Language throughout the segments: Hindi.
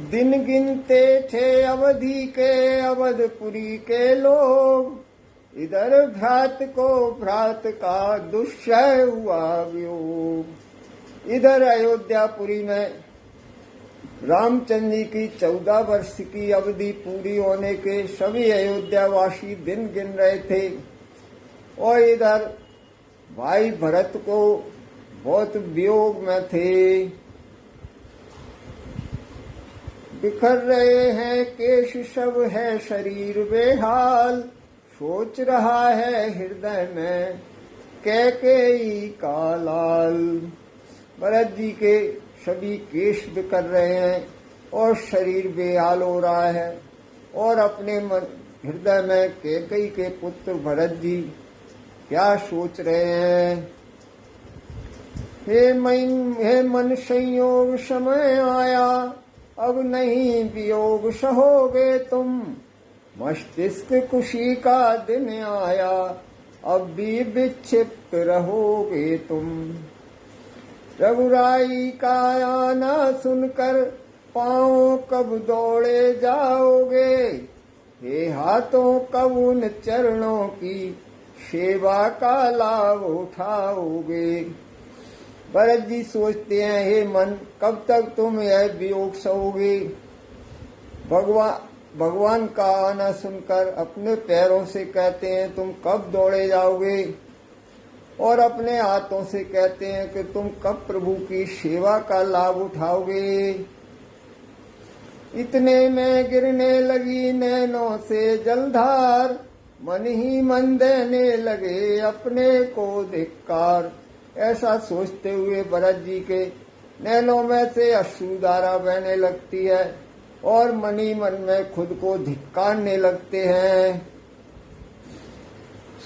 दिन गिनते थे अवधि के अवधपुरी के लोग, इधर भ्रात को भ्रात का दुष्चय हुआ वियोग। इधर अयोध्यापुरी में रामचंद्र जी की 14 वर्ष की अवधि पूरी होने के सभी अयोध्यावासी दिन गिन रहे थे, और इधर भाई भरत को बहुत वियोग में थे। बिखर रहे हैं केश सब है शरीर बेहाल, सोच रहा है हृदय में कैकेयी का लाल। भरत जी के सभी केश बिखर रहे हैं और शरीर बेहाल हो रहा है, और अपने मन हृदय में कैकेयी के पुत्र भरत जी क्या सोच रहे हैं। हे मन संयोग समय आया, अब नहीं वियोग सहोगे तुम, मस्तिष्क खुशी का दिन आया, अब भी विक्षिप्त रहोगे तुम। रघुराई का आना सुनकर पांव कब दौड़े जाओगे, हे हाथों कब उन चरणों की सेवा का लाभ उठाओगे। भरत जी सोचते हैं, हे मन, कब तक तुम यह वियोग सहोगे। भगवान का आना सुनकर अपने पैरों से कहते हैं तुम कब दौड़े जाओगे, और अपने हाथों से कहते हैं कि तुम कब प्रभु की सेवा का लाभ उठाओगे। इतने में गिरने लगी नैनों से जलधार, मन ही मन देने लगे अपने को धिक्कार। ऐसा सोचते हुए भरत जी के नैनों में से अश्रुधारा बहने लगती है, और मन ही मन में खुद को धिक्कारने लगते हैं।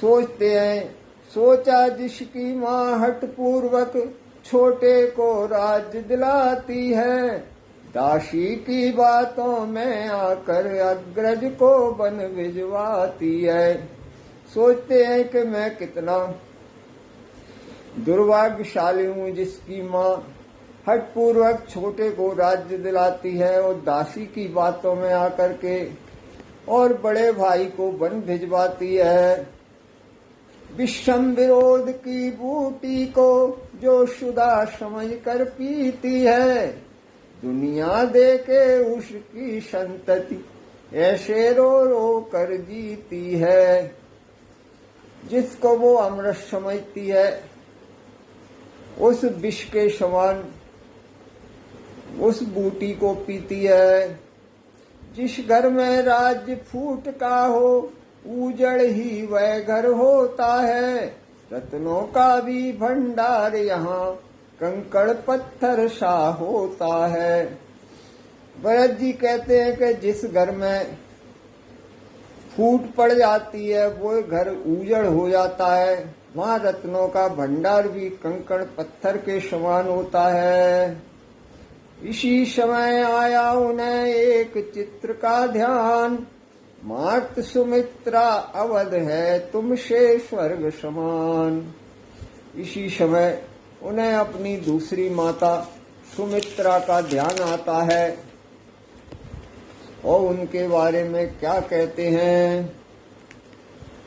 सोचते हैं, सोचा जिसकी माँ हठ पूर्वक छोटे को राज्य दिलाती है, दासी की बातों में आकर अग्रज को बन भिजवाती है। सोचते हैं कि मैं कितना दुर्भाग्यशाली हूँ जिसकी माँ हठ पूर्वक छोटे को राज्य दिलाती है और दासी की बातों में आकर के और बड़े भाई को वन भिजवाती है। विषम विरोध की बूटी को जो शुदा समझ कर पीती है, दुनिया दे के उसकी संतति ऐसे रो रो कर जीती है। जिसको वो अमृत समझती है उस विष के समान उस बूटी को पीती है। जिस घर में राज्य फूट का हो उजड़ ही वह घर होता है, रत्नों का भी भंडार यहाँ कंकड़ पत्थर सा होता है। भरत जी कहते हैं कि जिस घर में फूट पड़ जाती है वो घर उजड़ हो जाता है, वहाँ रत्नों का भंडार भी कंकड़ पत्थर के समान होता है। इसी समय आया उन्हें एक चित्र का ध्यान, मात सुमित्रा अवध है तुमसे स्वर्ग समान। इसी समय उन्हें अपनी दूसरी माता सुमित्रा का ध्यान आता है, और उनके बारे में क्या कहते हैं।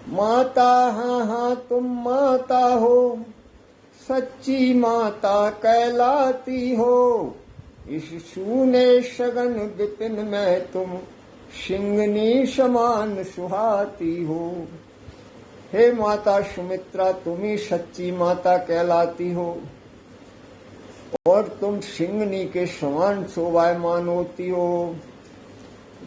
माता हाँ हाँ तुम माता हो, सच्ची माता कहलाती हो, इस शून्य सघन विपिन में तुम सिंगनी समान सुहाती हो। हे माता सुमित्रा, तुम ही सच्ची माता कहलाती हो और तुम सिंगनी के समान शोभायमान होती हो।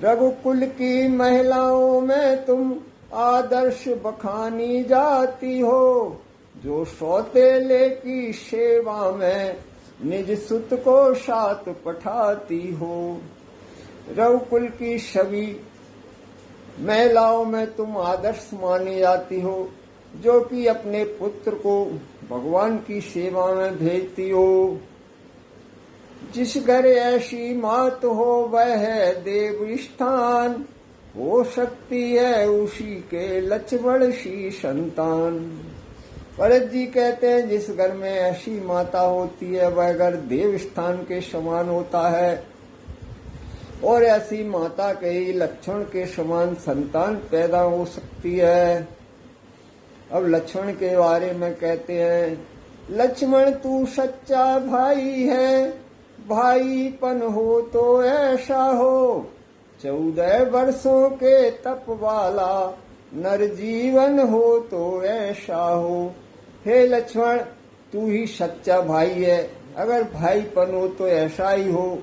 रघुकुल की महिलाओं में तुम आदर्श बखानी जाती हो, जो सौतेले की सेवा में निज सुत को साथ पठाती हो। रघुकुल की सभी महिलाओं में तुम आदर्श मानी जाती हो, जो कि अपने पुत्र को भगवान की सेवा में भेजती हो। जिस घर ऐसी मात हो वह है देव स्थान, हो सकती है उसी के लक्ष्मण सी संतान। भरत जी कहते हैं जिस घर में ऐसी माता होती है वह घर देव स्थान के समान होता है। और ऐसी माता के ही लक्ष्मण के समान संतान पैदा हो सकती है। अब लक्ष्मण के बारे में कहते हैं, लक्ष्मण तू सच्चा भाई है, भाईपन हो तो ऐसा हो, 14 वर्षों के तप वाला नर जीवन हो तो ऐसा हो। हे लक्ष्मण, तू ही सच्चा भाई है, अगर भाईपन हो तो ऐसा ही हो,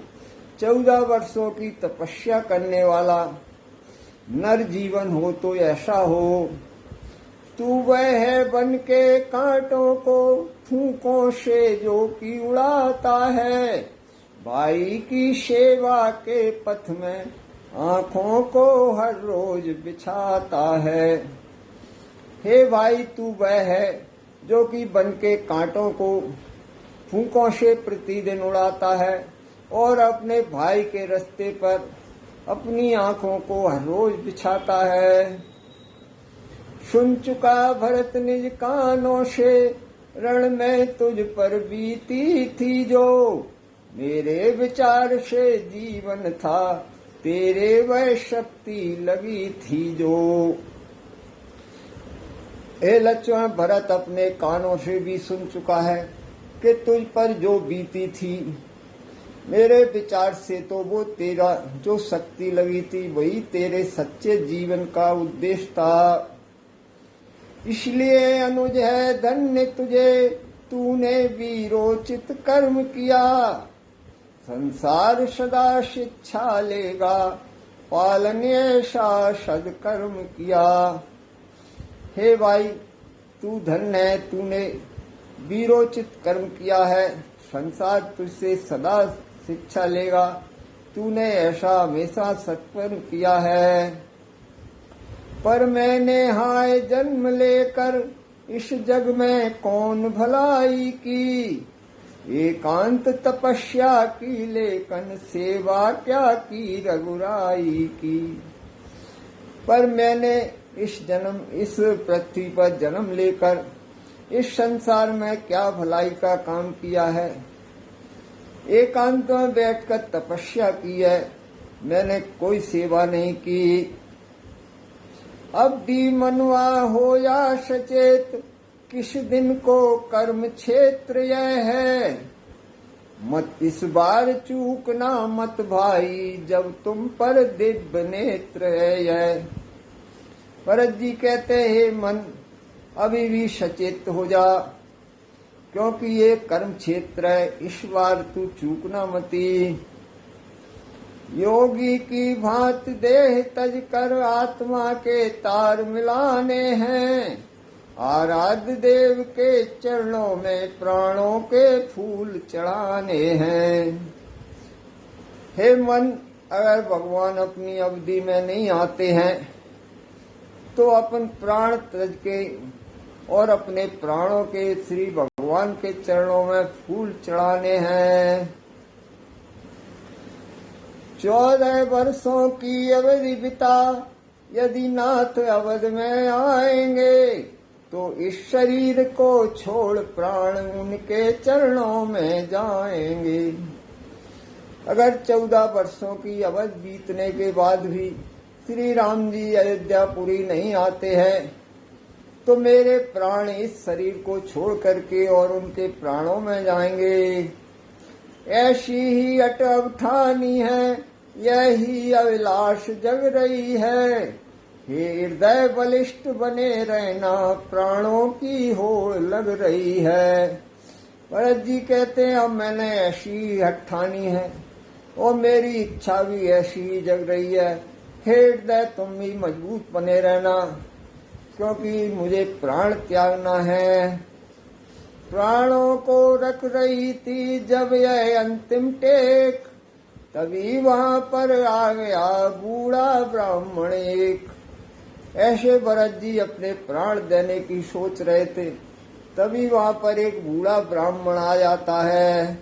14 वर्षों की तपस्या करने वाला नर जीवन हो तो ऐसा हो। तू वह है बन के कांटों को फूंकों से जो कि उड़ाता है, भाई की सेवा के पथ में आंखों को हर रोज बिछाता है। हे भाई, तू वह है जो कि बन के कांटों को फूंकों से प्रतिदिन उड़ाता है और अपने भाई के रास्ते पर अपनी आंखों को हर रोज बिछाता है। सुन चुका भरत निज कानों से, रण में तुझ पर बीती थी जो, मेरे विचार से जीवन था, तेरे वह शक्ति लगी थी जो। हे लक्ष्मण, भरत अपने कानों से भी सुन चुका है कि तुझ पर जो बीती थी, मेरे विचार से तो वो तेरा जो शक्ति लगी थी वही तेरे सच्चे जीवन का उद्देश्य था। इसलिए अनुज है धन्य तुझे, तूने वीरोचित कर्म किया, संसार सदा शिक्षा लेगा, पालन ऐसा सदकर्म किया। हे भाई, तू धन्य है, तूने वीरोचित कर्म किया है, संसार तुझसे सदा शिक्षा लेगा, तूने ऐसा हमेशा सत्कर्म किया है। पर मैंने हाय जन्म लेकर इस जग में कौन भलाई की, एकांत तपस्या की लेकिन सेवा क्या की रघुराई की। पर मैंने इस पृथ्वी पर जन्म लेकर इस संसार में क्या भलाई का काम किया है, एकांत में बैठकर तपस्या की है, मैंने कोई सेवा नहीं की। अब भी मनवा हो या सचेत, किस दिन को कर्म क्षेत्र यह है, मत इस बार चूकना मत भाई, जब तुम पर दिव्य नेत्र है यह। भरत जी कहते हैं, मन अभी भी सचेत हो जा, क्योंकि ये कर्म क्षेत्र है, इस बार तू चूकना मती। योगी की भांति देह तज कर आत्मा के तार मिलाने हैं, आराध्य देव के चरणों में प्राणों के फूल चढ़ाने हैं। हे मन, अगर भगवान अपनी अवधि में नहीं आते हैं तो अपन प्राण तज के और अपने प्राणों के श्री भगवान के चरणों में फूल चढ़ाने हैं। 14 वर्षों की अवधि बिता यदि नाथ अवध में आएंगे, तो इस शरीर को छोड़ प्राण उनके चरणों में जाएंगे। अगर 14 वर्षों की अवधि बीतने के बाद भी श्री राम जी अयोध्यापुरी नहीं आते हैं, तो मेरे प्राण इस शरीर को छोड़ करके और उनके प्राणों में जाएंगे। ऐसी ही अटब ठानी है, यही अभिलाष जग रही है, हे हृदय बलिष्ठ बने रहना, प्राणों की होड़ लग रही है। भरत जी कहते हैं, अब मैंने ऐसी हट ठानी है और मेरी इच्छा भी ऐसी जग रही है, हे हृदय तुम भी मजबूत बने रहना, क्योंकि मुझे प्राण त्यागना है। प्राणों को रख रही थी जब यह अंतिम टेक, तभी वहां पर आ गया बूढ़ा ब्राह्मण एक। ऐसे भरत जी अपने प्राण देने की सोच रहे थे, तभी वहां पर एक बूढ़ा ब्राह्मण आ जाता है।